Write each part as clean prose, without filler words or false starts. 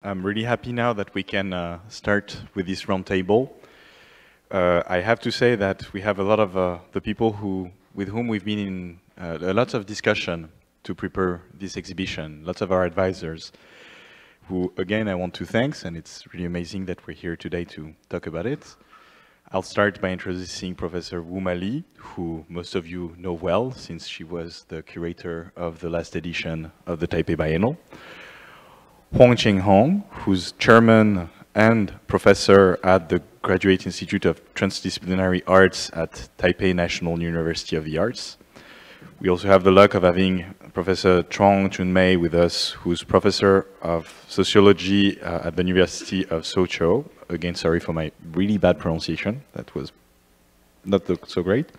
I'm really happy now that we can start with this roundtable. I have to say that we have a lot of the people with whom we've been in a lot of discussion to prepare this exhibition, lots of our advisors, who again I want to thank, and it's really amazing that we're here today to talk about it. I'll start by introducing Professor Wu Mali, who most of you know well, since she was the curator of the last edition of the Taipei Biennial. Chien-Hung, who's chairman and professor at the Graduate Institute of Transdisciplinary Arts at Taipei National University of the Arts. We also have the luck of having Professor Chun-Mei with us, who's professor of sociology at the University of Suzhou. Again, sorry for my really bad pronunciation. That was not so great.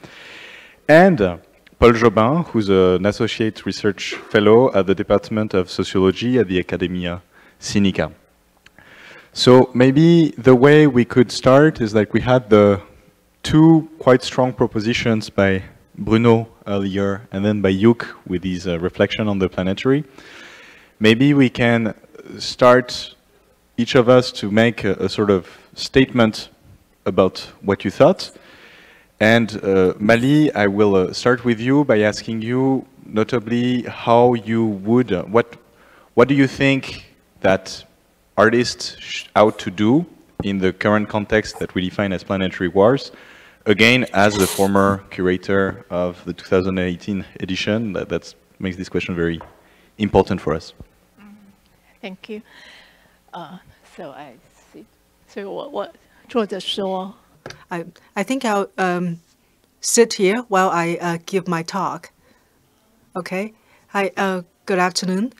And Paul Jobin, who's an associate research fellow at the Department of Sociology at the Academia Sinica. So maybe the way we could start is like we had the two quite strong propositions by Bruno earlier and then by Yuk with his reflection on the planetary. Maybe we can start each of us to make a sort of statement about what you thought. And Mali, I will start with you by asking you notably how you would, what do you think that artists ought to do in the current context that we define as planetary wars? Again, as the former curator of the 2018 edition, that makes this question very important for us. Thank you. So I see. So what 作者说 I think I'll sit here while I give my talk. Okay. Hi. Good afternoon.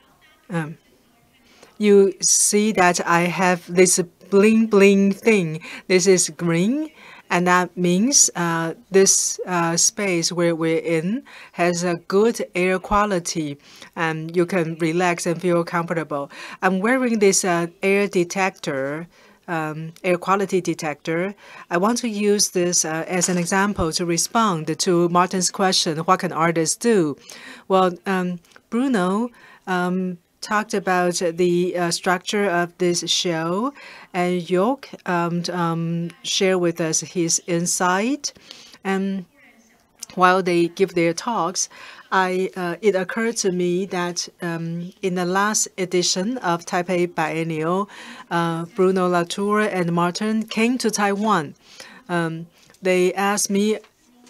You see that I have this bling bling thing. This is green, and that means this space where we're in has a good air quality, and you can relax and feel comfortable. I'm wearing this air detector. Air quality detector. I want to use this as an example to respond to Martin's question, what can artists do? Well, Bruno talked about the structure of this show, and Yok shared with us his insight. And while they give their talks, it occurred to me that in the last edition of Taipei Biennial, Bruno Latour and Martin came to Taiwan. They asked me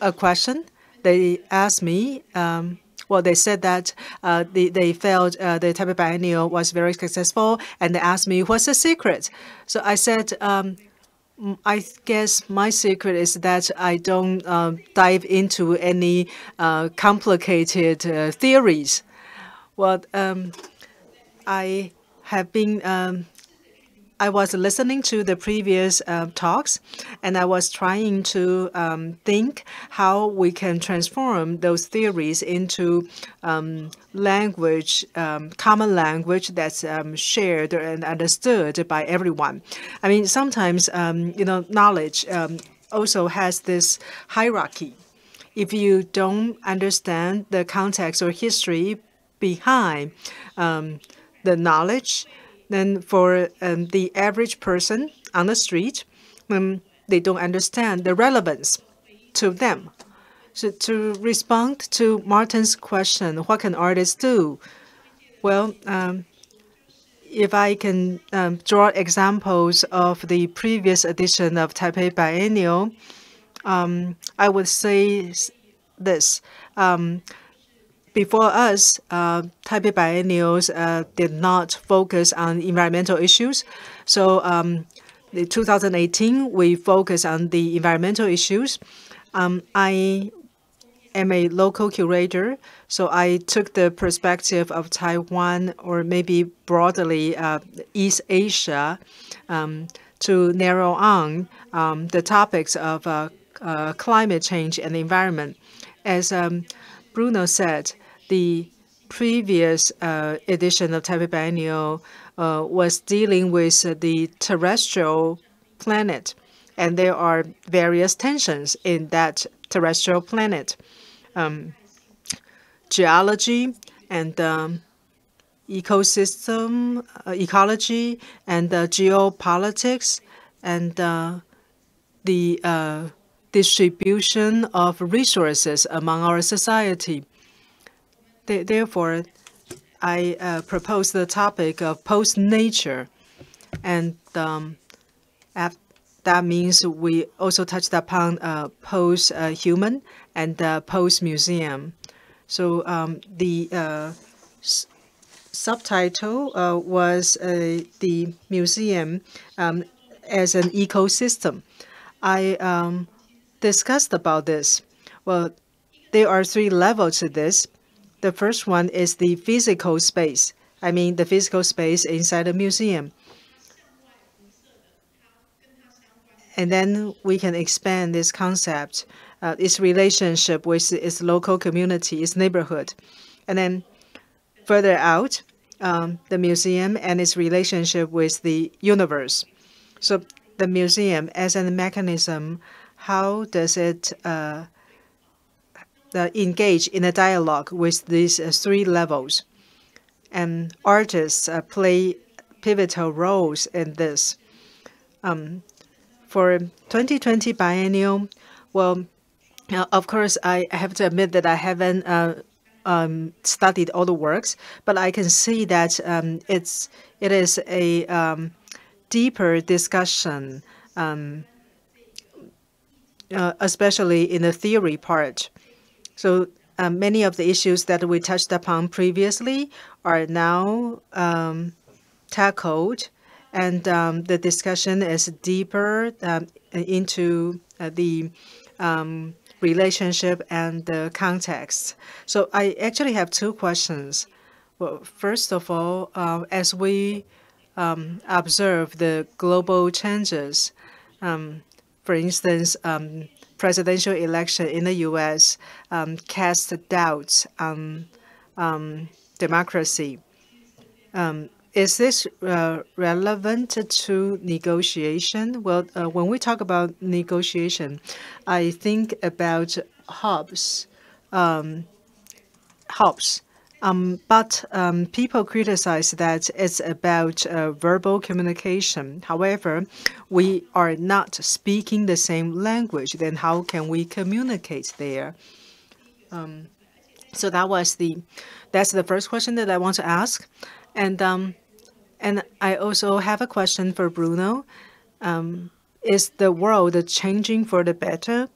a question. They asked me, well, they said that they felt the Taipei Biennial was very successful, and they asked me, what's the secret? So I said, I guess my secret is that I don't dive into any complicated theories. Well, I have been. I was listening to the previous talks, and I was trying to think how we can transform those theories into language, common language that's shared and understood by everyone. I mean, sometimes, knowledge also has this hierarchy. If you don't understand the context or history behind the knowledge, then for the average person on the street, they don't understand the relevance to them. So to respond to Martin's question, what can artists do? Well, if I can draw examples of the previous edition of Taipei Biennial, I would say this. Before us, Taipei Biennials did not focus on environmental issues. So in 2018, we focused on the environmental issues. I am a local curator, so I took the perspective of Taiwan, or maybe broadly East Asia, to narrow on the topics of climate change and the environment. As Bruno said, the previous edition of Taipei Biennial was dealing with the terrestrial planet, and there are various tensions in that terrestrial planet. Geology and ecosystem, ecology, and geopolitics, and the distribution of resources among our society. Therefore, I propose the topic of post-nature, and that means we also touched upon post-human and post-museum. So the subtitle was the museum as an ecosystem. I discussed about this. Well, there are 3 levels to this. The first one is the physical space. I mean, the physical space inside a museum. And then we can expand this concept, its relationship with its local community, its neighborhood. And then further out, the museum and its relationship with the universe. So the museum as a mechanism, how does it engage in a dialogue with these 3 levels? And artists play pivotal roles in this. For 2020 biennial, well, of course, I have to admit that I haven't studied all the works, but I can see that it is a deeper discussion, especially in the theory part. So many of the issues that we touched upon previously are now tackled, and the discussion is deeper into the relationship and the context. So I actually have 2 questions. Well, first of all, as we observe the global changes, for instance, presidential election in the U.S. Cast doubts on democracy. Is this relevant to negotiation? Well, when we talk about negotiation, I think about Hobbes. But people criticize that it's about verbal communication. However, we are not speaking the same language. Then how can we communicate there? So that's the first question that I want to ask. And I also have a question for Bruno. Is the world changing for the better?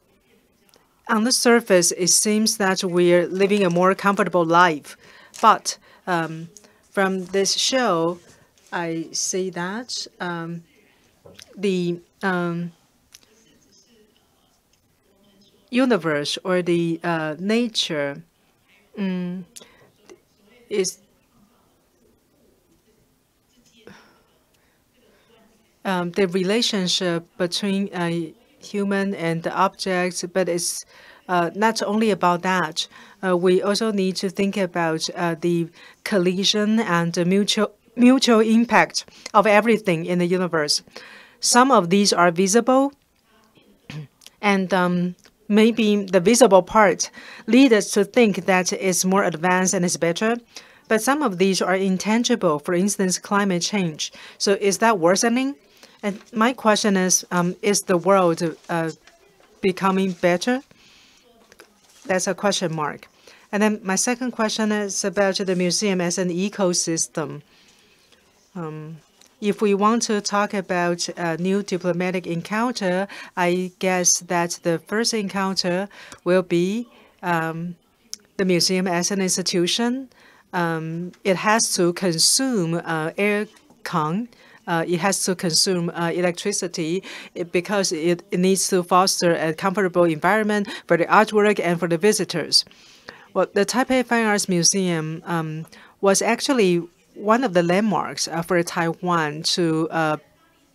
On the surface, it seems that we're living a more comfortable life. But from this show, I see that the universe or the nature is the relationship between human and the objects, but it's not only about that. We also need to think about the collision and the mutual impact of everything in the universe. Some of these are visible, and maybe the visible part lead us to think that it's more advanced and it's better. But some of these are intangible, for instance, climate change. So is that worsening? And my question is the world becoming better? That's a question mark. And then my second question is about the museum as an ecosystem. If we want to talk about a new diplomatic encounter, I guess that the first encounter will be the museum as an institution. It has to consume aircon. It has to consume electricity because it needs to foster a comfortable environment for the artwork and for the visitors. Well, the Taipei Fine Arts Museum was actually one of the landmarks for Taiwan to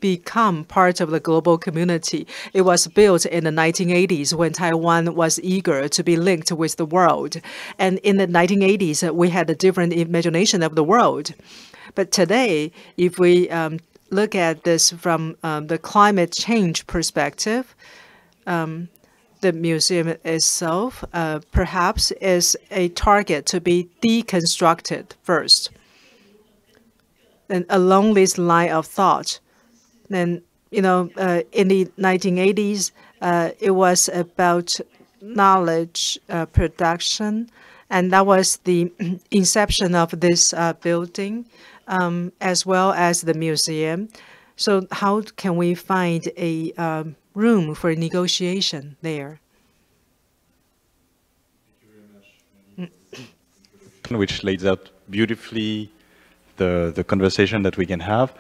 become part of the global community. It was built in the 1980s when Taiwan was eager to be linked with the world. And in the 1980s, we had a different imagination of the world. But today, if we look at this from the climate change perspective, the museum itself perhaps is a target to be deconstructed first. and along this line of thought. Then, in the 1980s, it was about knowledge production, and that was the inception of this building, as well as the museum. So how can we find a room for negotiation there? Which lays out beautifully the conversation that we can have.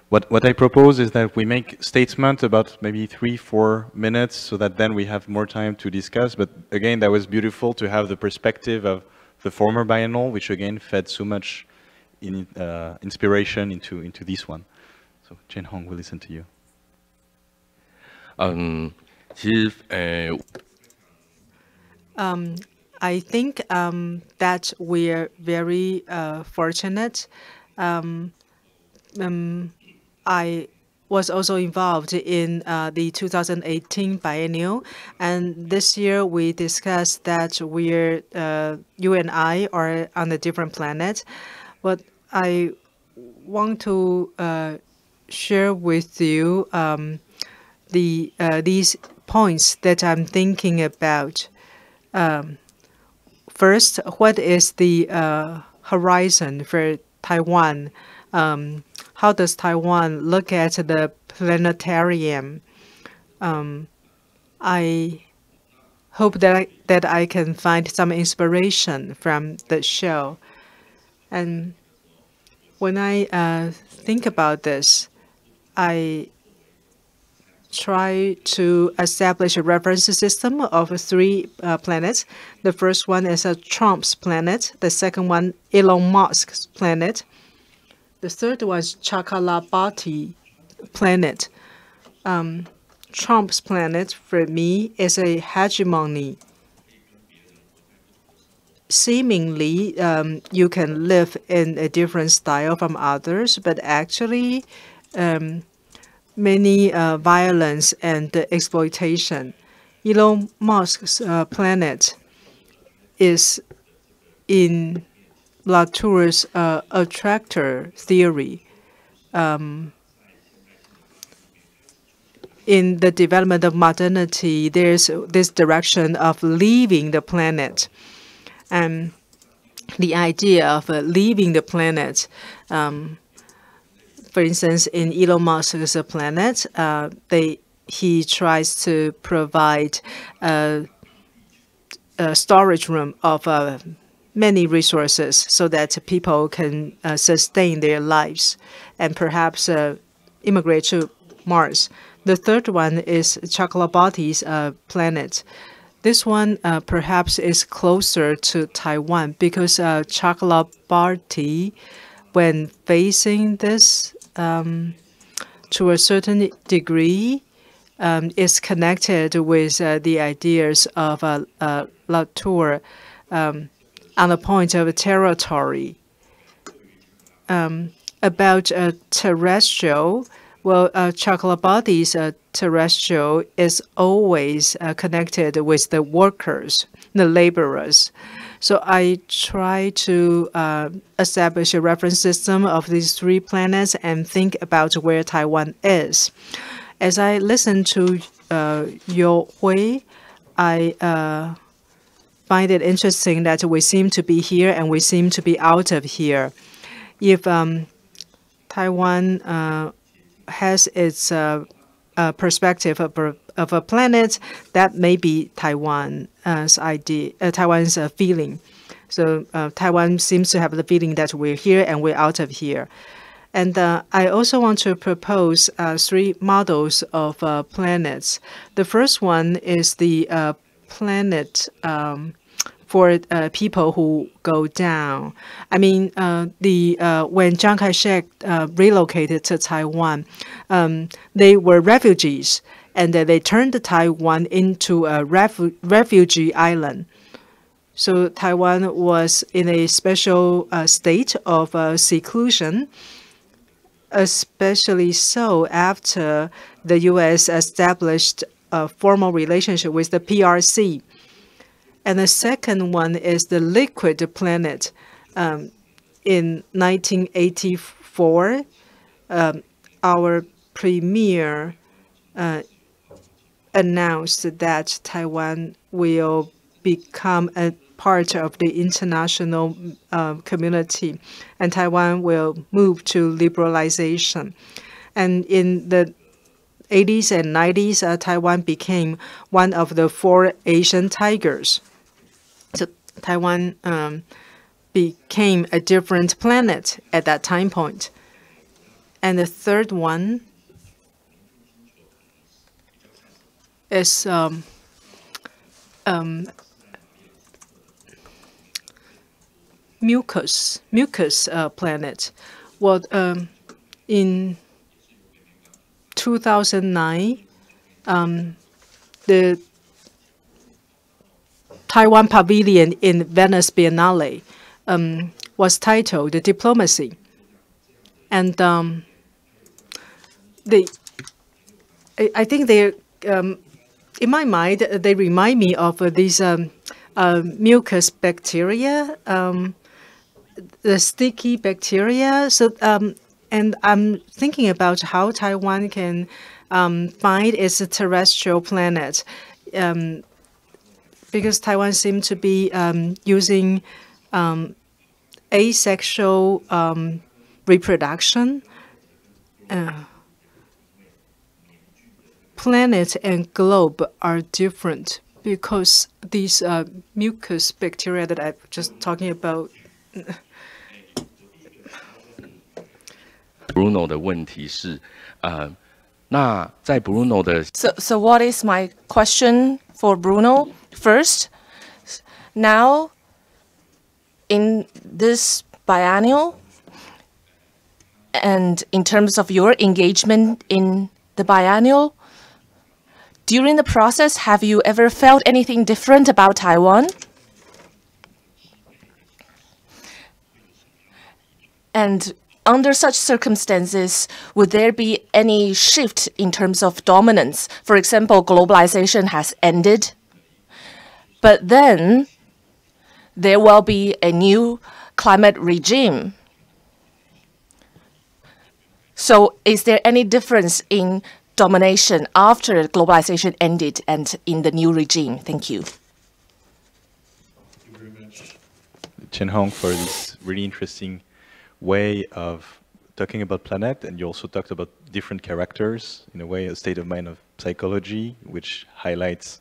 What I propose is that we make statement about maybe 3-4 minutes, so that then we have more time to discuss. But again, that was beautiful to have the perspective of the former biennial, which again fed so much inspiration into this one. So Chien-Hung, we'll listen to you. I think that we're very fortunate. I was also involved in the 2018 biennial, and this year we discussed that you and I are on a different planet. But I want to share with you these points that I'm thinking about. First, what is the horizon for Taiwan? How does Taiwan look at the planetarium? I hope that I can find some inspiration from the show. And when I think about this, I try to establish a reference system of 3 planets. The first one is Trump's planet. The second one, Elon Musk's planet. The third one is Chakrabarti planet. Trump's planet, for me, is a hegemony. Seemingly, you can live in a different style from others, but actually, many violence and exploitation. Elon Musk's planet is in Latour's attractor theory. In the development of modernity, there's this direction of leaving the planet. And the idea of leaving the planet, for instance, in Elon Musk's planet, he tries to provide a storage room of many resources so that people can sustain their lives and perhaps immigrate to Mars. The third one is Chakrabarti's planet. This one perhaps is closer to Taiwan because Chakrabarti, when facing this to a certain degree, is connected with the ideas of Latour on the point of territory. About terrestrial, well, Chakrabarti's terrestrial is always connected with the workers, the laborers. So I try to establish a reference system of these 3 planets and think about where Taiwan is. As I listen to Yo Hui, I find it interesting that we seem to be here and we seem to be out of here. If Taiwan has its perspective of a planet, that may be Taiwan's idea, Taiwan's feeling. So Taiwan seems to have the feeling that we're here and we're out of here. And I also want to propose 3 models of planets. The first one is the planet for people who go down. I mean, when Chiang Kai-shek relocated to Taiwan, they were refugees, and they turned Taiwan into a refugee island. So Taiwan was in a special state of seclusion, especially so after the U.S. established a formal relationship with the PRC. And the second one is the liquid planet. In 1984, 2004, our premier announced that Taiwan will become a part of the international community, and Taiwan will move to liberalization. And in the 80s and 90s, Taiwan became one of the 4 Asian tigers. So Taiwan became a different planet at that time point. And the third one is mucus planet. Well, in 2009, the Taiwan Pavilion in Venice Biennale was titled "The Diplomacy," and I think they, in my mind, they remind me of these mucus bacteria, the sticky bacteria. So, and I'm thinking about how Taiwan can find its terrestrial planet, because Taiwan seems to be using asexual reproduction. Planet and globe are different because these mucus bacteria that I'm just talking about. Bruno 的问题是，那在 Bruno 的 So what is my question for Bruno? First, now in this biennial, and in terms of your engagement in the biennial, during the process, have you ever felt anything different about Taiwan? And under such circumstances, would there be any shift in terms of dominance? For example, globalization has ended, but then there will be a new climate regime. So is there any difference in domination after globalization ended and in the new regime? Thank you. Thank you very much, Chien-Hung, for this really interesting way of talking about planet, and you also talked about different characters, in a way, a state of mind of psychology, which highlights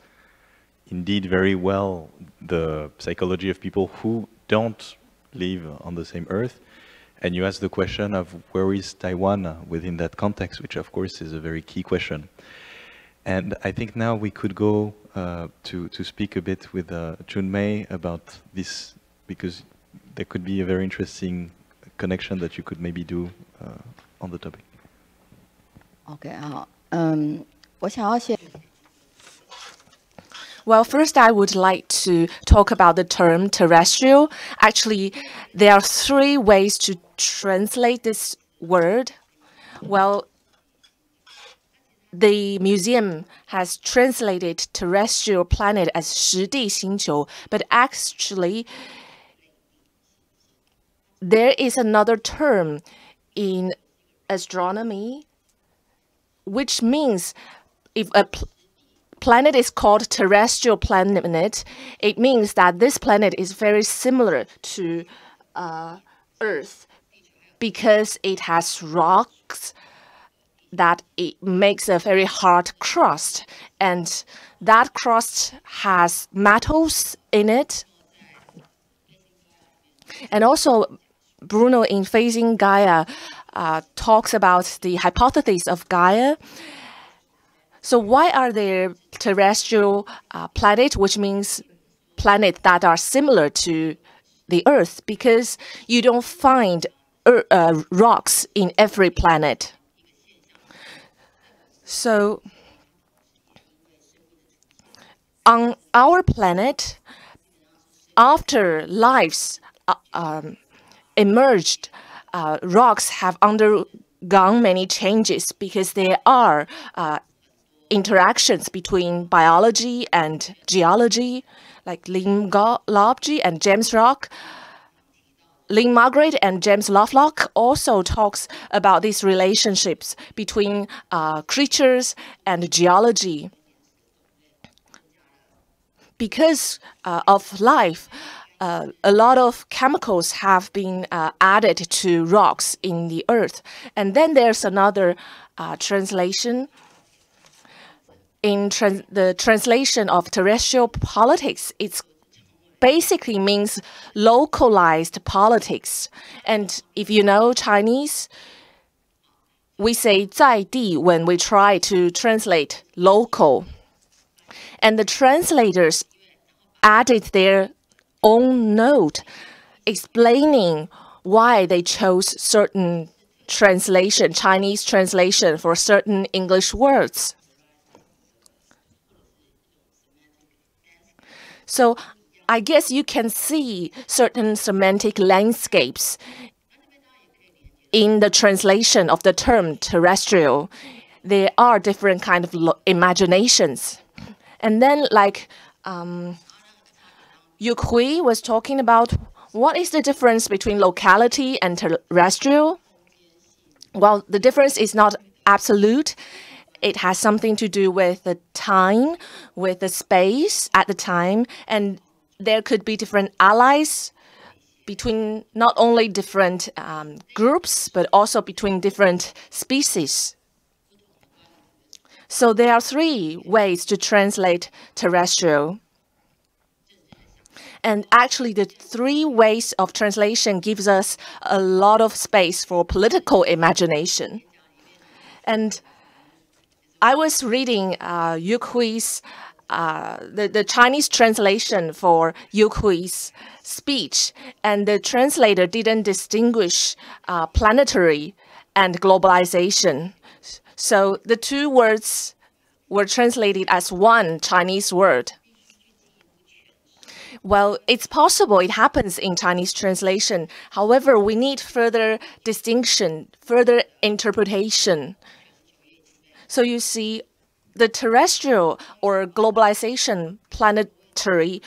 indeed very well the psychology of people who don't live on the same earth. And you asked the question of where is Taiwan within that context, which of course is a very key question. And I think now we could go to speak a bit with Chun-Mei about this, because there could be a very interesting connection that you could maybe do on the topic. OK 好，我想要先 Well, first I would like to talk about the term terrestrial. Actually, there are 3 ways to translate this word. Well, the museum has translated terrestrial planet as 实地星球, but actually there is another term in astronomy, which means if a planet is called terrestrial planet, it means that this planet is very similar to Earth because it has rocks that it makes a very hard crust, and that crust has metals in it. And also, Bruno in Facing Gaia talks about the hypothesis of Gaia. So why are there terrestrial planets, which means planets that are similar to the Earth? Because you don't find rocks in every planet. So on our planet, after lives emerged, rocks have undergone many changes because there are interactions between biology and geology, like limnology and James rock. Lynn Margaret and James Lovelock also talks about these relationships between creatures and geology. Because of life, a lot of chemicals have been added to rocks in the earth. And then there's another translation. In the translation of terrestrial politics, it's basically means localized politics. And if you know Chinese, we say 在地 when we try to translate local. And the translators added their own note explaining why they chose certain translation, Chinese translation for certain English words. So I guess you can see certain semantic landscapes in the translation of the term terrestrial. There are different kind of imaginations. And then like Yu Hui was talking about what is the difference between locality and terrestrial? Well, the difference is not absolute. It has something to do with the time, with the space at the time, and there could be different allies between not only different groups, but also between different species. So there are 3 ways to translate terrestrial. And actually, the 3 ways of translation gives us a lot of space for political imagination. And I was reading Yu Hui's the Chinese translation for Yu Hui's speech, and the translator didn't distinguish planetary and globalization. So the 2 words were translated as one Chinese word. Well, it's possible it happens in Chinese translation. However, we need further distinction, further interpretation. So you see, the terrestrial or globalization planetary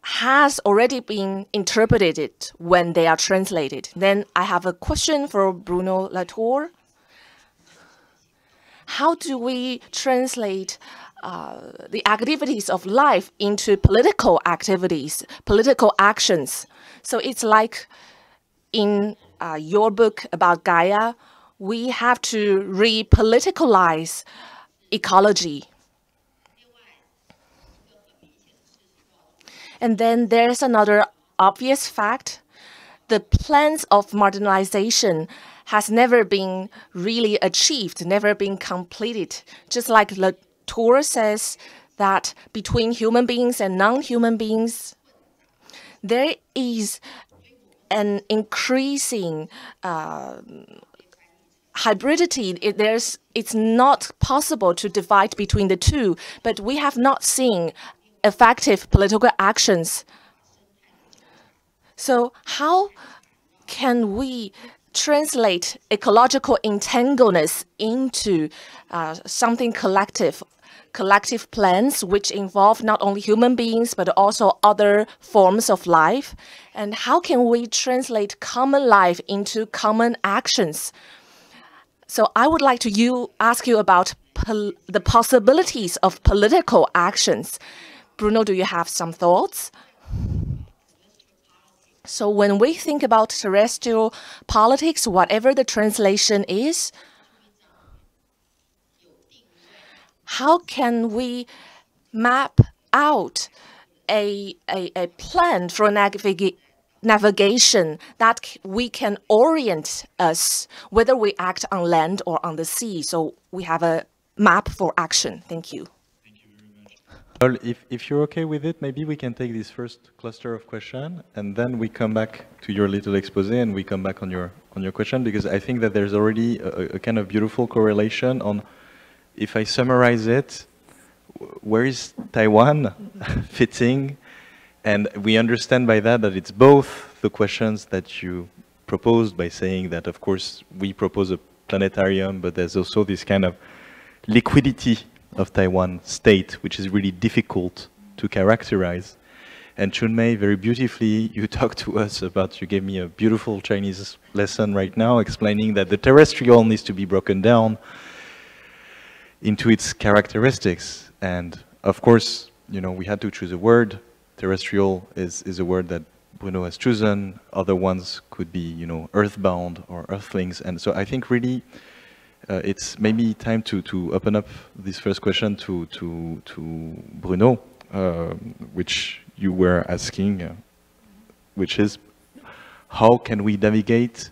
has already been interpreted when they are translated. Then I have a question for Bruno Latour. How do we translate the activities of life into political activities, political actions? So it's like in your book about Gaia, we have to re-politicalize ecology. And then there's another obvious fact. The plans of marginalization has never been really achieved, never been completed. Just like Latour says that between human beings and non-human beings, there is an increasing hybridity. It's not possible to divide between the 2, but we have not seen effective political actions. So how can we translate ecological entangleness into something collective plans which involve not only human beings but also other forms of life? And how can we translate common life into common actions? So I would like to ask you about the possibilities of political actions. Bruno, do you have some thoughts? So when we think about terrestrial politics, whatever the translation is, how can we map out a plan for navigation that we can orient us, whether we act on land or on the sea? So we have a map for action. Thank you. Well, if you're okay with it, maybe we can take this first cluster of questions, and then we come back to your little expose, and we come back on your question, because I think that there's already a kind of beautiful correlation on, if I summarize it, where is Taiwan fitting? And we understand by that it's both the questions that you proposed by saying that, of course, we propose a planetarium, but there's also this kind of liquidity of Taiwan state, which is really difficult to characterize. And Chun-Mei, very beautifully, you talked to us about, you gave me a beautiful Chinese lesson right now, explaining that the terrestrial needs to be broken down into its characteristics. And of course, you know, we had to choose a word. Terrestrial is a word that Bruno has chosen. Other ones could be, you know, earthbound or earthlings. And so I think really it's maybe time to open up this first question to Bruno, which you were asking, which is, how can we navigate,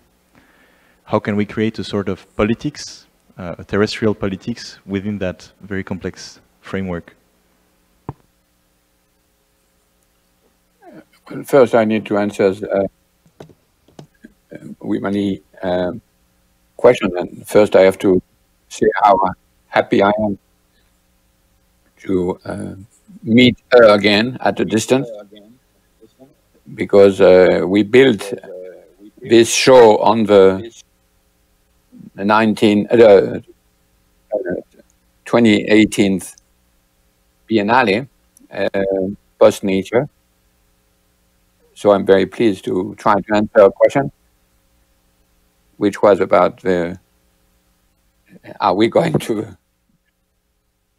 how can we create a sort of politics, a terrestrial politics within that very complex framework? Well, first I need to answer Wimali question, and first I have to say how happy I am to meet her again at a distance, because we built this show on the 2018 Biennale, post-nature. So I'm very pleased to try to answer a question, which was about are we going to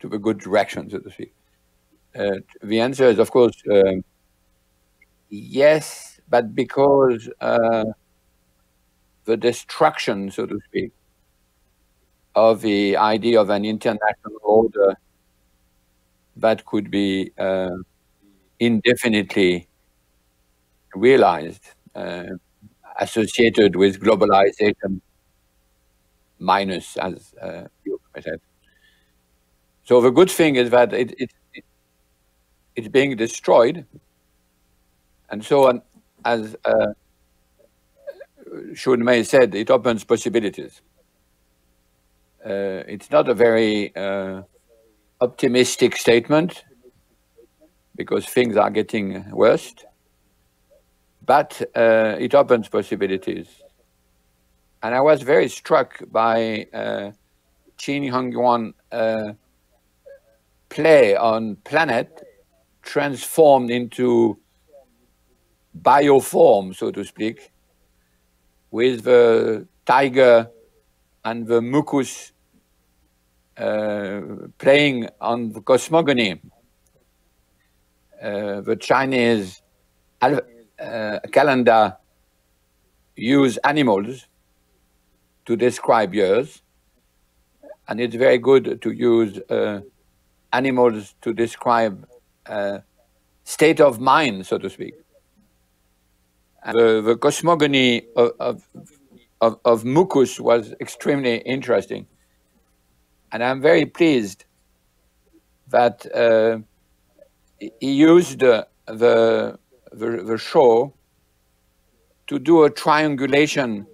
a good direction, so to speak. The answer is, of course, yes, but because the destruction, so to speak, of the idea of an international order that could be indefinitely realized, associated with globalization minus, as you said. So the good thing is that it's being destroyed, and so as Chun-Mei said, it opens possibilities. It's not a very optimistic statement, because things are getting worse, but it opens possibilities. And I was very struck by Chien-Hung play on planet transformed into bioform, so to speak, with the tiger and the mucus playing on the cosmogony. The Chinese calendar use animals to describe years, and it's very good to use animals to describe state of mind, so to speak. And the cosmogony of mucus was extremely interesting, and I'm very pleased that he used the show to do a triangulation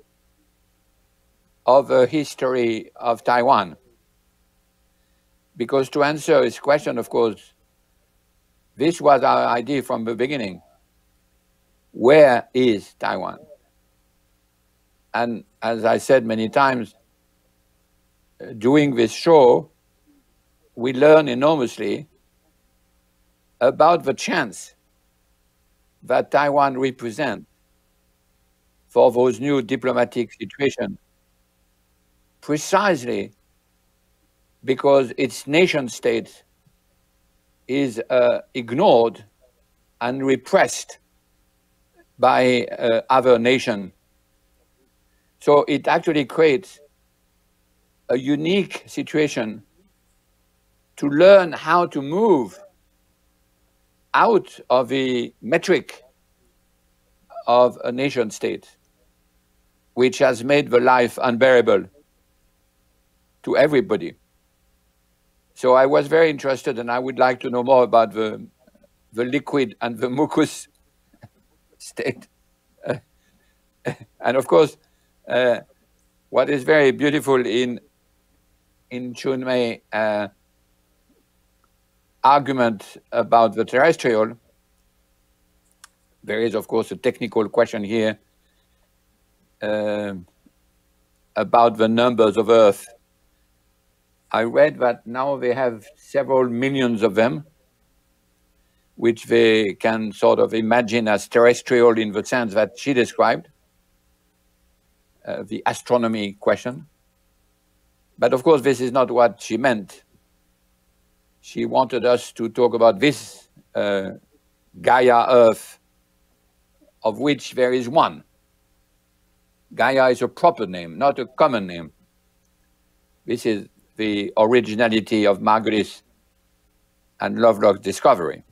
of the history of Taiwan. Because to answer his question, of course, this was our idea from the beginning. Where is Taiwan? And as I said many times, doing this show, we learn enormously about the chance that Taiwan represents for those new diplomatic situations, precisely because its nation state is ignored and repressed by other nations. So it actually creates a unique situation to learn how to move out of the metric of a nation state, which has made the life unbearable to everybody. So I was very interested, and I would like to know more about the liquid and the mucus state. And of course, what is very beautiful in Chun-Mei argument about the terrestrial, there is of course a technical question here about the numbers of Earth. I read that now they have several millions of them, which they can sort of imagine as terrestrial in the sense that she described, the astronomy question. But of course, this is not what she meant. She wanted us to talk about this Gaia Earth, of which there is one. Gaia is a proper name, not a common name. This is the originality of Margulis and Lovelock's discovery.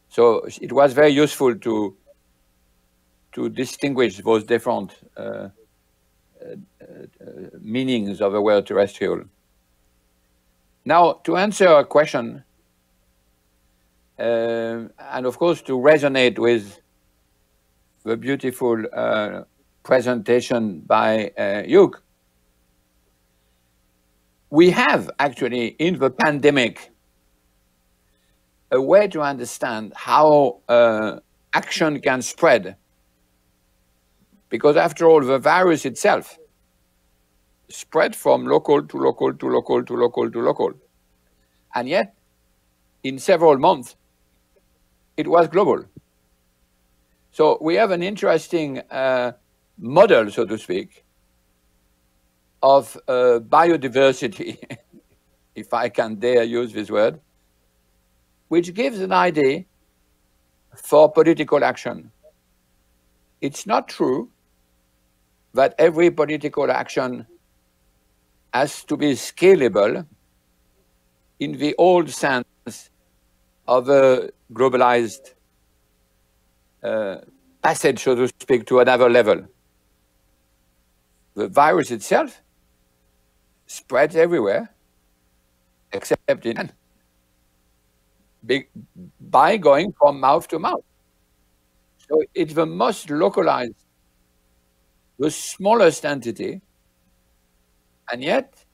So it was very useful to distinguish those different meanings of the word terrestrial. Now, to answer a question, and of course to resonate with the beautiful presentation by Hugh, we have actually in the pandemic a way to understand how action can spread. Because after all, the virus itself spread from local to local to local to local to local. And yet, in several months, it was global. So we have an interesting model, so to speak, of biodiversity, if I can dare use this word, which gives an idea for political action. It's not true that every political action has to be scalable in the old sense of a globalized passage, so to speak, to another level. The virus itself spreads everywhere, except by going from mouth to mouth. So it's the most localized, the smallest entity, and yet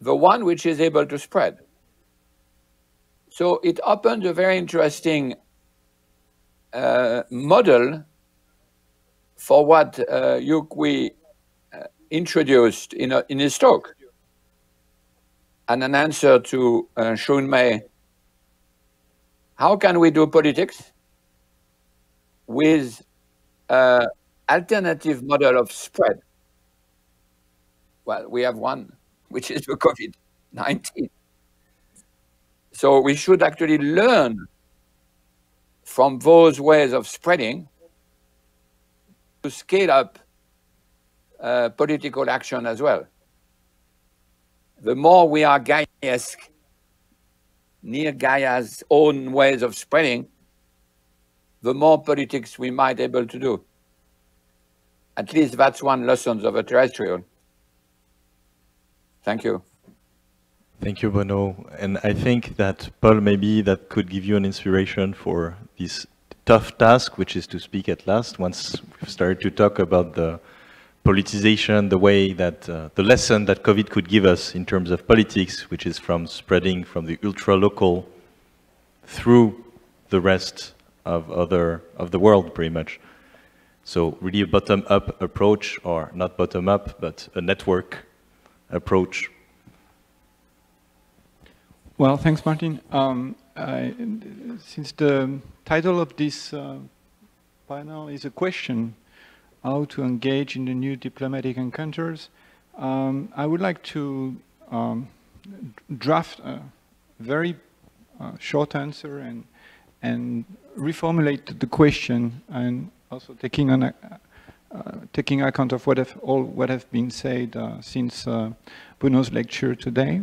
the one which is able to spread. So it opened a very interesting model for what Hugh introduced in his talk, and an answer to Chun-Mei. How can we do politics with an alternative model of spread? Well, we have one, which is the COVID-19. So we should actually learn from those ways of spreading to scale up political action as well. The more we are Gaia-esque, near Gaia's own ways of spreading, the more politics we might be able to do. At least that's one lesson of a terrestrial. Thank you. Thank you, Bruno. And I think that, Paul, maybe that could give you an inspiration for this tough task, which is to speak at last, once we've started to talk about the politicization, the way that, the lesson that COVID could give us in terms of politics, which is from spreading from the ultra-local through the rest of the world, pretty much. So really a bottom-up approach, or not bottom-up, but a network approach. Well, thanks, Martin. Since the title of this panel is a question, how to engage in the new diplomatic encounters, I would like to draft a very short answer and reformulate the question, and also taking account of what have been said since Bruno's lecture today.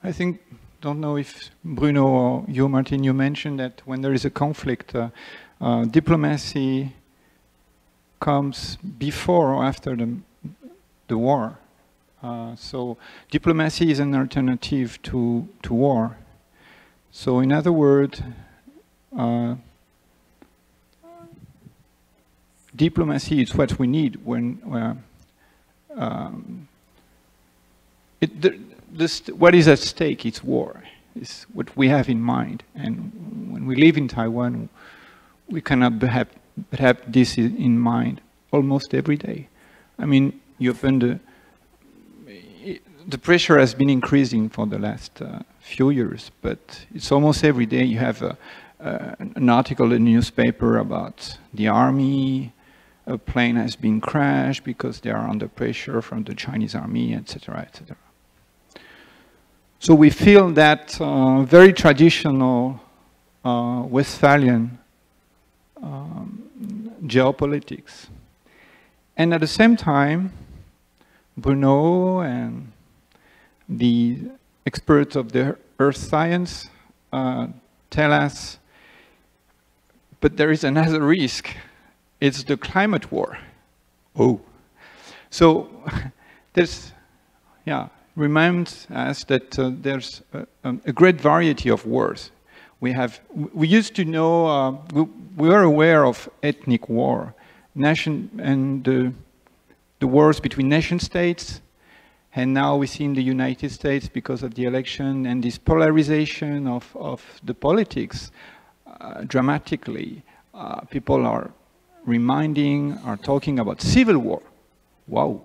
I think, don't know if Bruno or you, Martin, you mentioned that when there is a conflict, diplomacy comes before or after the war. So diplomacy is an alternative to war. So in other words, diplomacy is what we need when what is at stake is war, is what we have in mind. And when we live in Taiwan, we cannot have this in mind almost every day. I mean, the pressure has been increasing for the last few years, but it's almost every day you have an article in the newspaper about the army, a plane has been crashed because they are under pressure from the Chinese army, etc., etc. So we feel that very traditional Westphalian geopolitics. And at the same time, Bruno and the experts of the earth science tell us, but there is another risk. It's the climate war. Oh. So this, reminds us that there's a great variety of wars. We used to know, we were aware of ethnic war, and the wars between nation states, and now we see in the United States, because of the election and this polarization of the politics, dramatically, people are talking about civil war. Wow.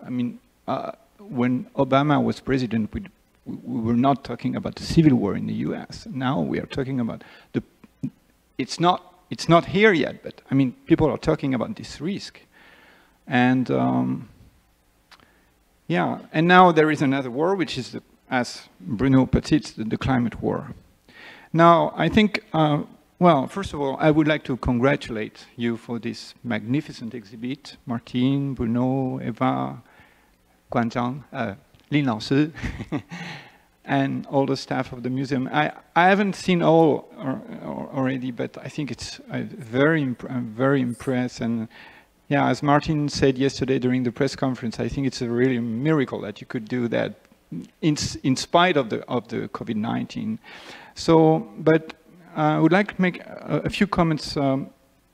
I mean, when Obama was president, we were not talking about the civil war in the US. Now we are talking about it's not here yet, but I mean, people are talking about this risk. And and now there is another war, which is, as Bruno puts it, the climate war. Now, I think, well, first of all, I would like to congratulate you for this magnificent exhibit, Martine, Bruno, Eva, Guanzhang, Lin Lao Shi, and all the staff of the museum. I haven't seen all already, but I think I'm very impressed. And yeah, as Martin said yesterday during the press conference, I think it's a really miracle that you could do that in spite of the COVID-19. So, but I would like to make a few comments,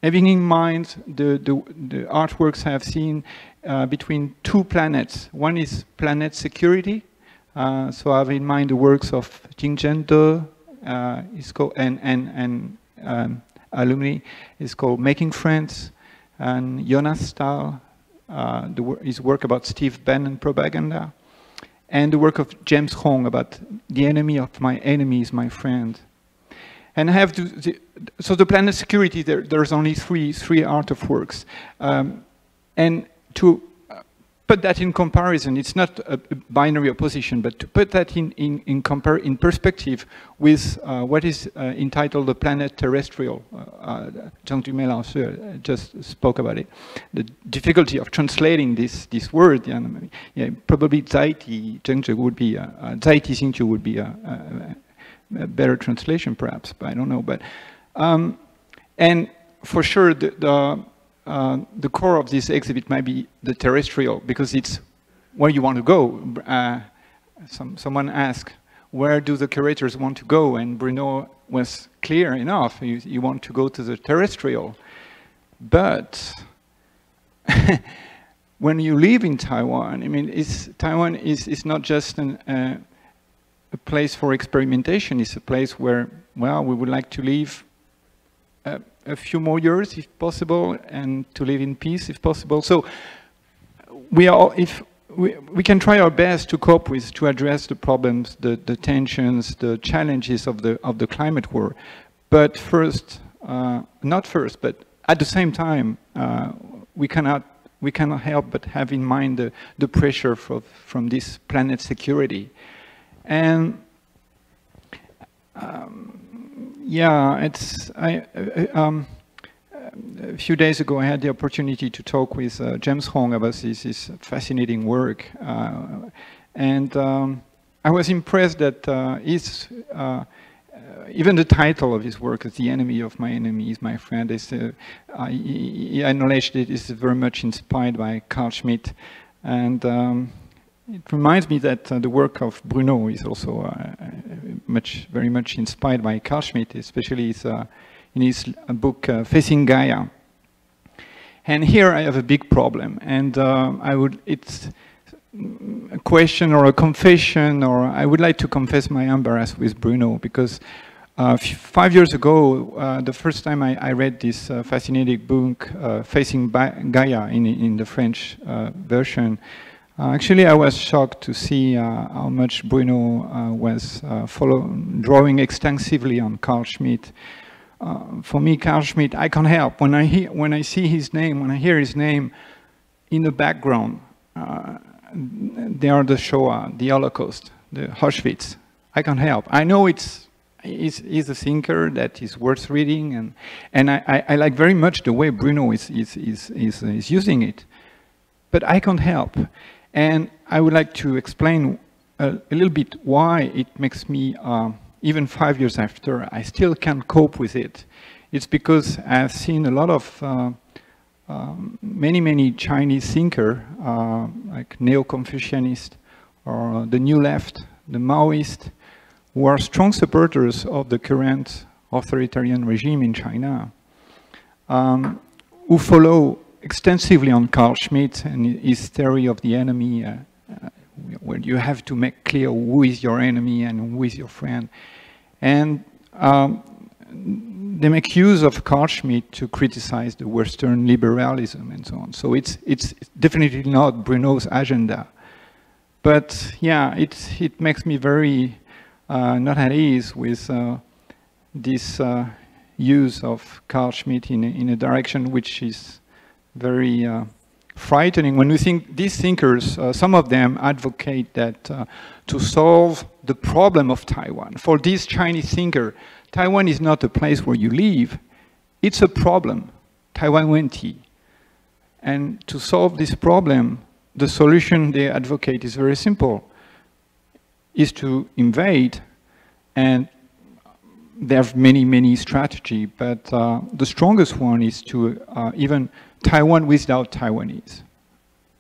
having in mind the artworks I have seen between two planets. One is planet security. So I have in mind the works of Jing Zhende, and alumni. It's called Making Friends, and Jonas Stahl, his work about Steve Bannon propaganda, and the work of James Hong about the enemy of my enemy is my friend. And I have so the planet security, there's only three art of works. And to put that in comparison, it's not a binary opposition, but to put that in perspective with what is entitled the planet terrestrial. Zhang Dumei Lao Shi just spoke about it. The difficulty of translating this word. Probably Zaiti Zhengzhe would be Zaiti Xingju would be a better translation, perhaps, but I don't know. But and for sure the core of this exhibit might be the terrestrial, because it's where you want to go. Someone asked, where do the curators want to go? And Bruno was clear enough. You want to go to the terrestrial. But when you live in Taiwan, I mean, Taiwan is not just a place for experimentation. It's a place where, well, we would like to live a few more years, if possible, and to live in peace, if possible. So we can try our best to cope with, to address the problems, the tensions, the challenges of the climate war. But first, not first, but at the same time, we cannot help but have in mind the pressure from this planet security. And yeah, a few days ago I had the opportunity to talk with James Hong about his fascinating work, and I was impressed that even the title of his work is "The Enemy of My Enemy is My Friend." He acknowledged that it is very much inspired by Carl Schmitt, and it reminds me that the work of Bruno is also very much inspired by Carl Schmitt, especially in his book Facing Gaia. And here I have a big problem, and it's a question or a confession, or I would like to confess my embarrass with Bruno, because 5 years ago, the first time I read this fascinating book, Facing Gaia in the French version, Actually, I was shocked to see how much Bruno was drawing extensively on Carl Schmitt. For me, Carl Schmitt, I can't help when I see his name, when I hear his name in the background. They are the Shoah, the Holocaust, the Auschwitz. I can't help. I know he's a thinker that is worth reading, and I like very much the way Bruno is using it. But I can't help. And I would like to explain a little bit why it makes me, even 5 years after, I still can't cope with it. It's because I've seen a lot of many Chinese thinkers, like neo-Confucianist or the New Left, the Maoist, who are strong supporters of the current authoritarian regime in China, who follow extensively on Carl Schmitt and his theory of the enemy, where you have to make clear who is your enemy and who is your friend. And they make use of Carl Schmitt to criticize the Western liberalism and so on. So it's definitely not Bruno's agenda. But yeah, it makes me very not at ease with this use of Carl Schmitt in a direction which is very frightening. When we think these thinkers, some of them advocate that to solve the problem of Taiwan, for this Chinese thinker, Taiwan is not a place where you live, it's a problem, Taiwan Wenti. And to solve this problem, the solution they advocate is very simple, is to invade, and they have many strategies, but the strongest one is to even Taiwan without Taiwanese.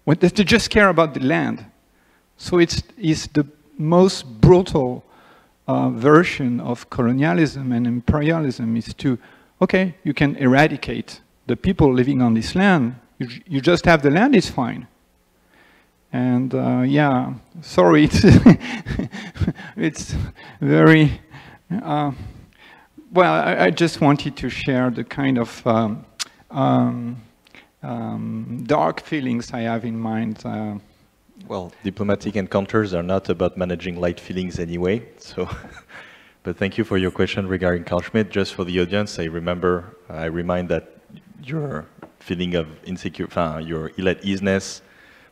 They just care about the land. So it's the most brutal version of colonialism and imperialism is to, okay, you can eradicate the people living on this land. You just have the land, it's fine. And yeah, sorry, it's very, well, I just wanted to share the kind of dark feelings I have in mind. Well, diplomatic encounters are not about managing light feelings anyway, so. But thank you for your question regarding Carl Schmitt. Just for the audience, I remind that your feeling of insecure, your ill-at-easeness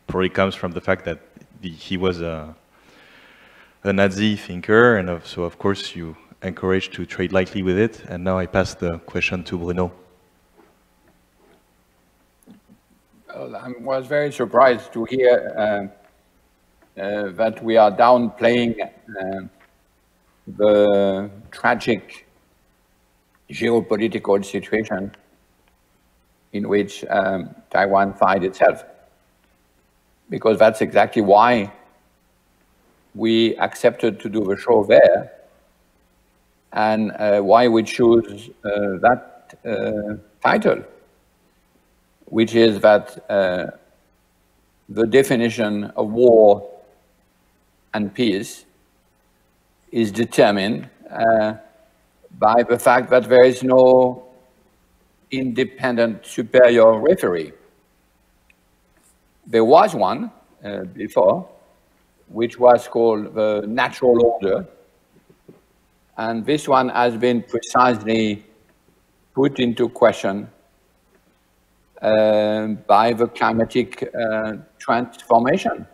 probably comes from the fact that he was a Nazi thinker, and so of course you encouraged to trade lightly with it. And now I pass the question to Bruno. Well, I was very surprised to hear that we are downplaying the tragic geopolitical situation in which Taiwan finds itself. Because that's exactly why we accepted to do the show there, and why we choose that title, which is that the definition of war and peace is determined by the fact that there is no independent superior referee. There was one before, which was called the natural order, and this one has been precisely put into question by the climatic transformation.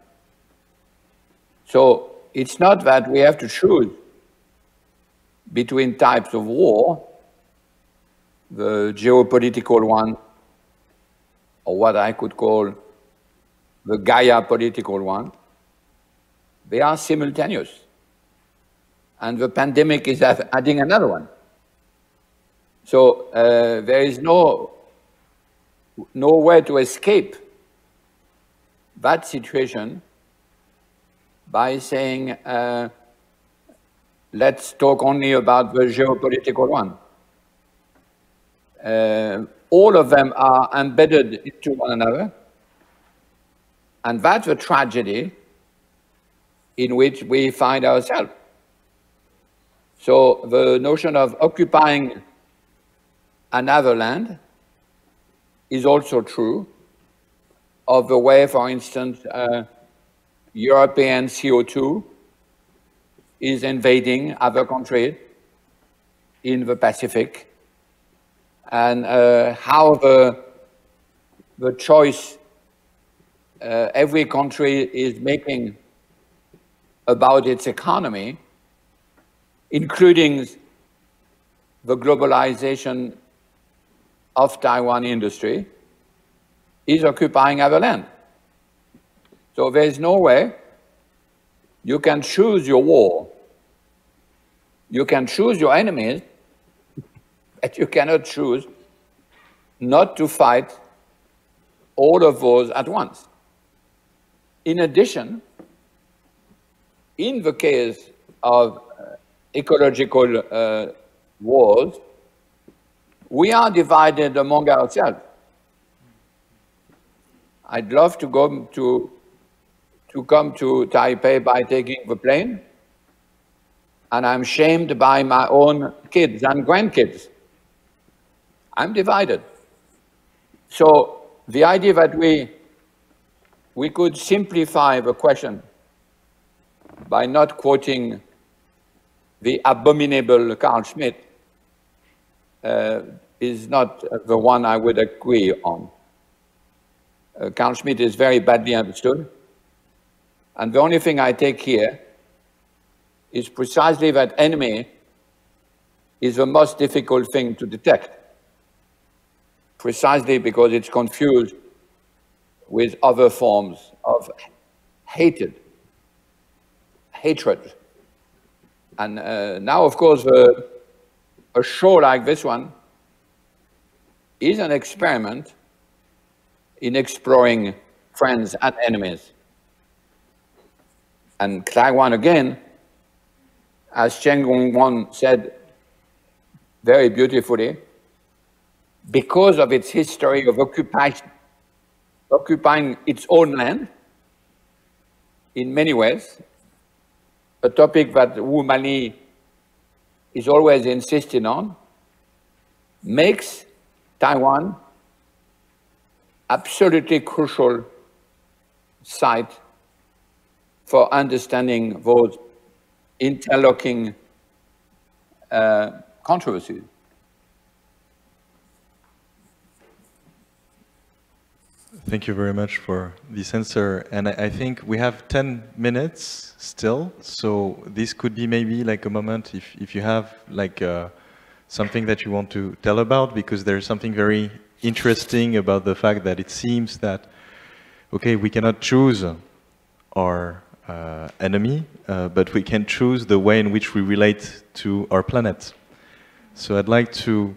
So it's not that we have to choose between types of war, the geopolitical one, or what I could call the Gaia political one. They are simultaneous. And the pandemic is adding another one. So there is no way to escape that situation by saying, let's talk only about the geopolitical one. All of them are embedded into one another, and that's a tragedy in which we find ourselves. So the notion of occupying another land is also true of the way, for instance, European CO2 is invading other countries in the Pacific, and how the choice every country is making about its economy, including the globalization of Taiwan industry, is occupying our land. So there is no way you can choose your war. You can choose your enemies, but you cannot choose not to fight all of those at once. In addition, in the case of ecological wars, we are divided among ourselves. I'd love to go to come to Taipei by taking the plane, and I'm shamed by my own kids and grandkids. I'm divided. So the idea that we could simplify the question by not quoting the abominable Carl Schmitt is not the one I would agree on. Carl Schmitt is very badly understood. And the only thing I take here is precisely that enemy is the most difficult thing to detect, precisely because it's confused with other forms of hatred. And now, of course, a show like this one is an experiment in exploring friends and enemies. And Taiwan, again, as Chien-Hung said very beautifully, because of its history of occupying its own land, in many ways, a topic that Wu Mani is always insisting on, makes Taiwan absolutely crucial site for understanding those interlocking controversies. Thank you very much for this answer. And I think we have 10 minutes still. So this could be maybe like a moment if you have like something that you want to tell about, because there's something very interesting about the fact that it seems that, okay, we cannot choose our enemy, but we can choose the way in which we relate to our planet. So I'd like to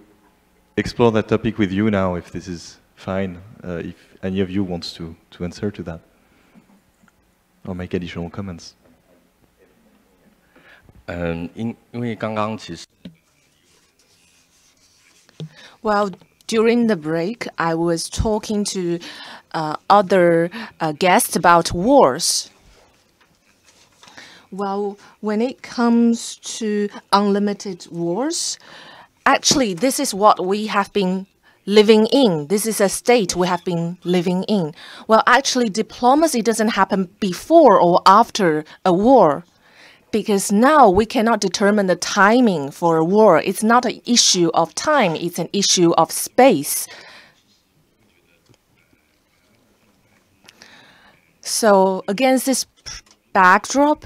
explore that topic with you now, if this is fine, if any of you wants to answer to that or make additional comments. 因为刚刚其实 Well, during the break, I was talking to other guests about wars. Well, when it comes to unlimited wars, actually, this is what we have been living in. This is a state we have been living in. Well, actually, diplomacy doesn't happen before or after a war, because now we cannot determine the timing for a war. It's not an issue of time, it's an issue of space. So against this backdrop,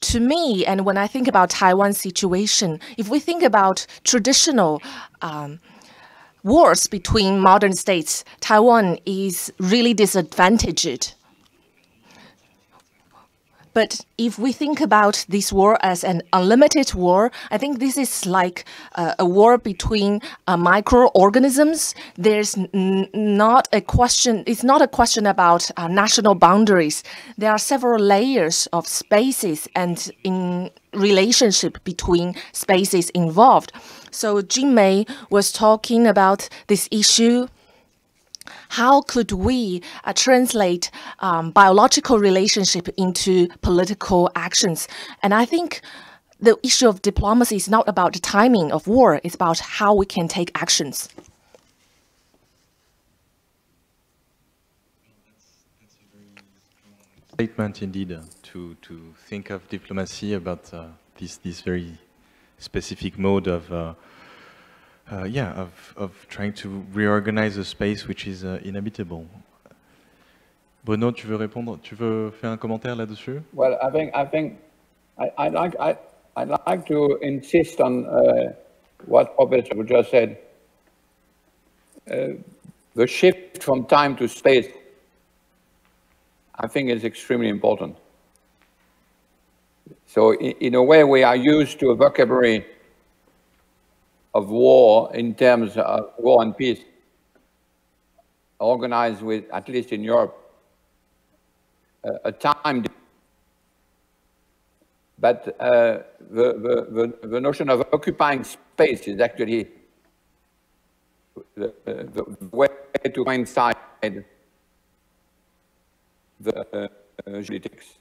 to me, and when I think about Taiwan's situation, if we think about traditional wars between modern states, Taiwan is really disadvantaged. But if we think about this war as an unlimited war, I think this is like a war between microorganisms. There's not a question, it's not a question about national boundaries. There are several layers of spaces and in relationship between spaces involved. So Chun-Mei was talking about this issue. How could we translate biological relationship into political actions? And I think the issue of diplomacy is not about the timing of war, it's about how we can take actions. statement indeed to think of diplomacy about this very specific mode of trying to reorganize a space which is inhabitable. Bruno, tu veux répondre? Tu veux faire un commentaire là-dessus? Well, I think I'd like to insist on what Professor just said. The shift from time to space, I think, is extremely important. So in a way, we are used to a vocabulary of war in terms of war and peace, organized with, at least in Europe, a time. But the notion of occupying space is actually the way to coincide the politics,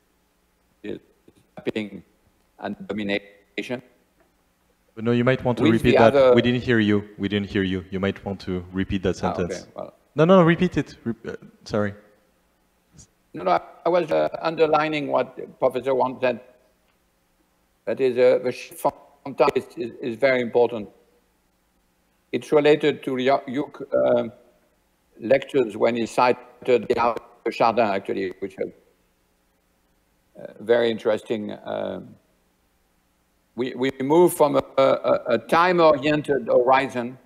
mapping and domination. But no, you might want to repeat that. We didn't hear you. We didn't hear you. You might want to repeat that sentence. Okay, well. No, repeat it. Sorry. No, I was underlining what Professor Wang said. That is, the shift from time is very important. It's related to Yuc lectures when he cited the Chardin, actually, which are very interesting. We move from a time-oriented horizon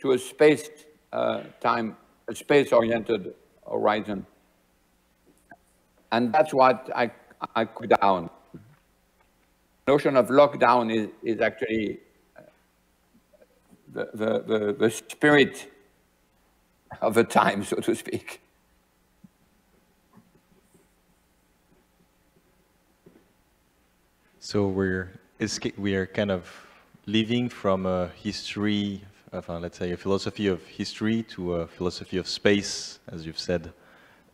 to a space-oriented horizon. And that's what I put down. The notion of lockdown is actually the spirit of the time, so to speak. So we are kind of living from a history, let's say a philosophy of history to a philosophy of space, as you've said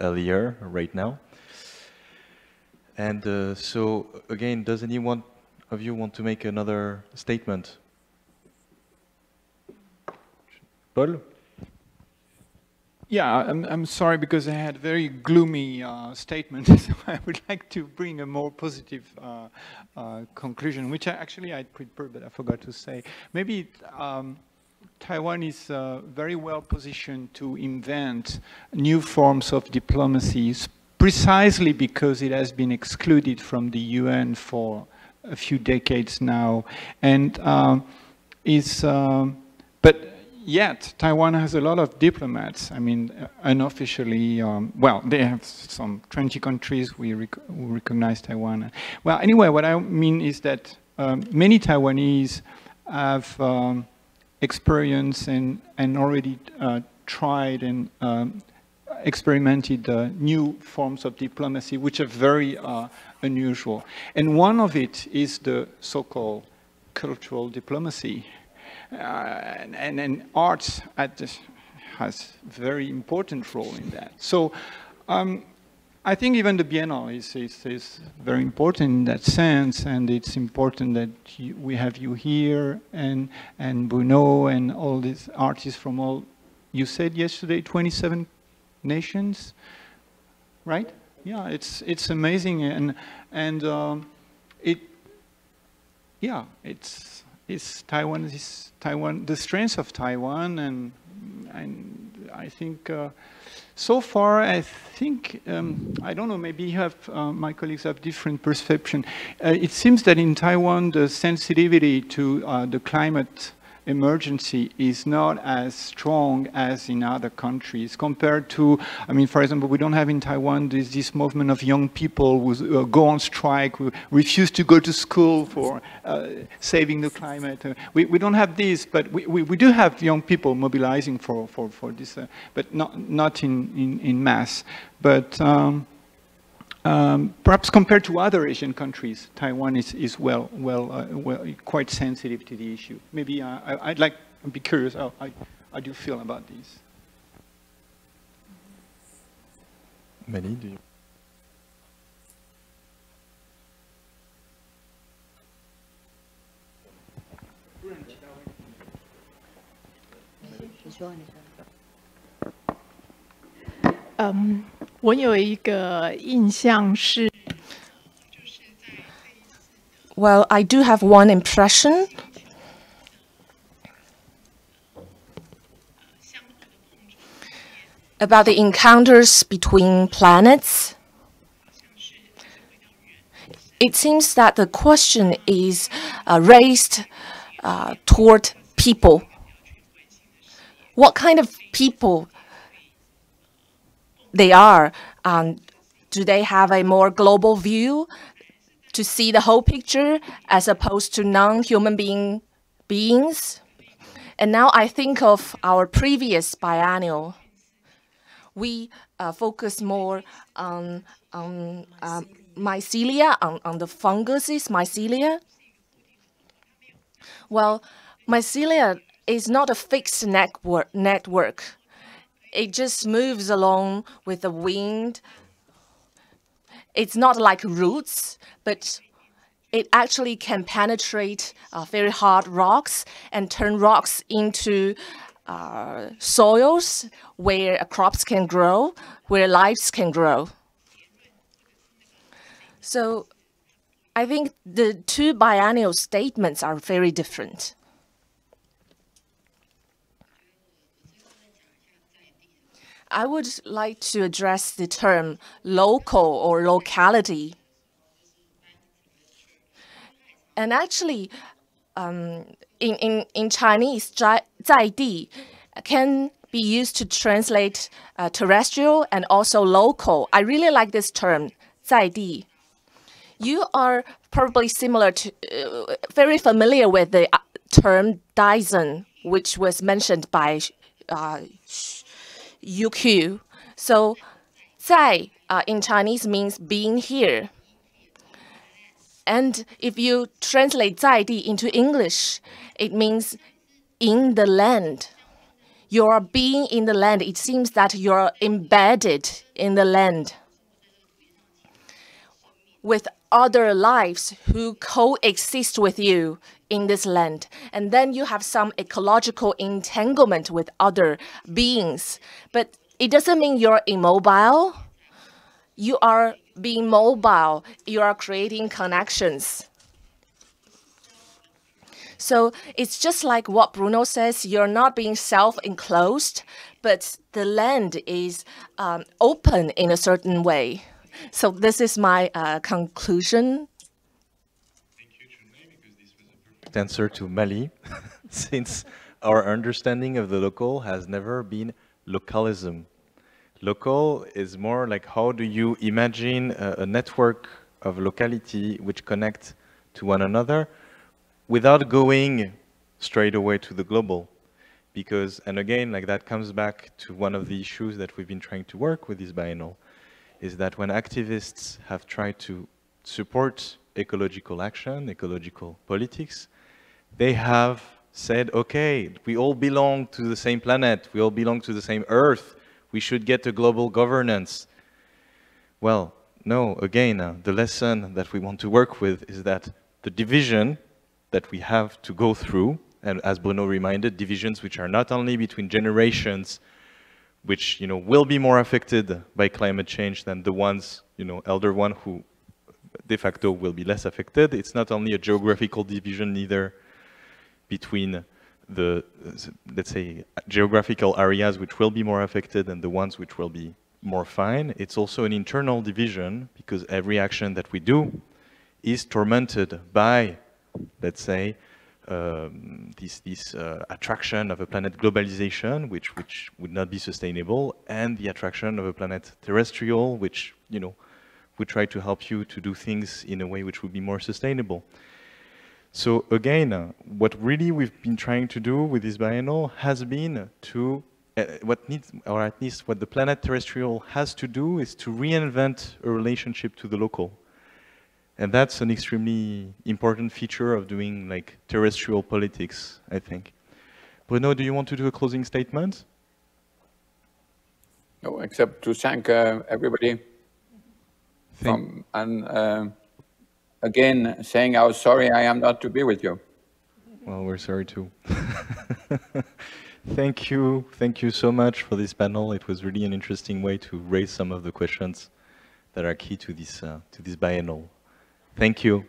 earlier, right now. And so again, does anyone of you want to make another statement? Paul? Yeah, I'm sorry because I had a very gloomy statement, so I would like to bring a more positive conclusion, which I prepared, but I forgot to say. Maybe Taiwan is very well positioned to invent new forms of diplomacy, precisely because it has been excluded from the UN for a few decades now, and but yet Taiwan has a lot of diplomats. I mean, unofficially, well, they have some 20 countries who recognize Taiwan. Well, anyway, what I mean is that many Taiwanese have experienced and already tried and experimented new forms of diplomacy, which are very unusual. And one of it is the so-called cultural diplomacy. And arts has a very important role in that. So I think even the Biennale is very important in that sense, and it's important that we have you here and Bruno and all these artists from all, you said yesterday, 27 nations, right? Yeah, it's amazing, and it's Taiwan, the strength of Taiwan, and I think so far, I think, I don't know, maybe you have, my colleagues have different perception. It seems that in Taiwan, the sensitivity to the climate emergency is not as strong as in other countries compared to, I mean, for example, we don't have in Taiwan this movement of young people who go on strike, who refuse to go to school for saving the climate. We don't have this, but we do have young people mobilizing for this, but not in mass. But perhaps compared to other Asian countries, Taiwan is quite sensitive to the issue. Maybe I'd be curious how do you feel about this? Many, do you? 我有一个印象是， Well, I do have one impression. About the encounters between planets. It seems that the question is raised toward people. What kind of people they are? Do they have a more global view to see the whole picture as opposed to non-human beings? And now I think of our previous biennial. We focus more on mycelia, on the funguses, mycelia. Well, mycelia is not a fixed network. It just moves along with the wind. It's not like roots, but it actually can penetrate very hard rocks and turn rocks into soils where crops can grow, where lives can grow. So I think the two biennial statements are very different. I would like to address the term local or locality. And actually, in Chinese, 在地 can be used to translate terrestrial and also local. I really like this term, 在地. You are probably similar to, very familiar with the term Daisen, which was mentioned by UQ. So, 在 in Chinese means being here. And if you translate 在地 into English, it means in the land. You're being in the land. It seems that you're embedded in the land with other lives who coexist with you in this land. And then you have some ecological entanglement with other beings. But it doesn't mean you're immobile. You are being mobile. You are creating connections. So it's just like what Bruno says, you're not being self-enclosed, but the land is open in a certain way. So this is my conclusion. Thank you, Chun-Mei, because this was a perfect answer to Mali, since our understanding of the local has never been localism. Local is more like how do you imagine a network of locality which connect to one another without going straight away to the global. Because, and again, like that comes back to one of the issues that we've been trying to work with this biennial, is that when activists have tried to support ecological action, ecological politics, they have said, okay, we all belong to the same planet, we all belong to the same earth, we should get a global governance. Well, no, again, the lesson that we want to work with is that the division that we have to go through, and as Bruno reminded, divisions which are not only between generations, which will be more affected by climate change than the ones, elder one who de facto will be less affected. It's not only a geographical division either between the, let's say, geographical areas which will be more affected and the ones which will be more fine. It's also an internal division because every action that we do is tormented by, let's say, this attraction of a planet globalization, which would not be sustainable, and the attraction of a planet terrestrial, which would try to help you to do things in a way which would be more sustainable. So again, what really we've been trying to do with this biennial has been to what needs, or at least what the planet terrestrial has to do, is to reinvent a relationship to the local. And that's an extremely important feature of doing like terrestrial politics, I think. Bruno, do you want to do a closing statement? No, except to thank everybody. And again, saying how sorry I am not to be with you. Well, we're sorry too. Thank you so much for this panel. It was really an interesting way to raise some of the questions that are key to this biennial. Thank you.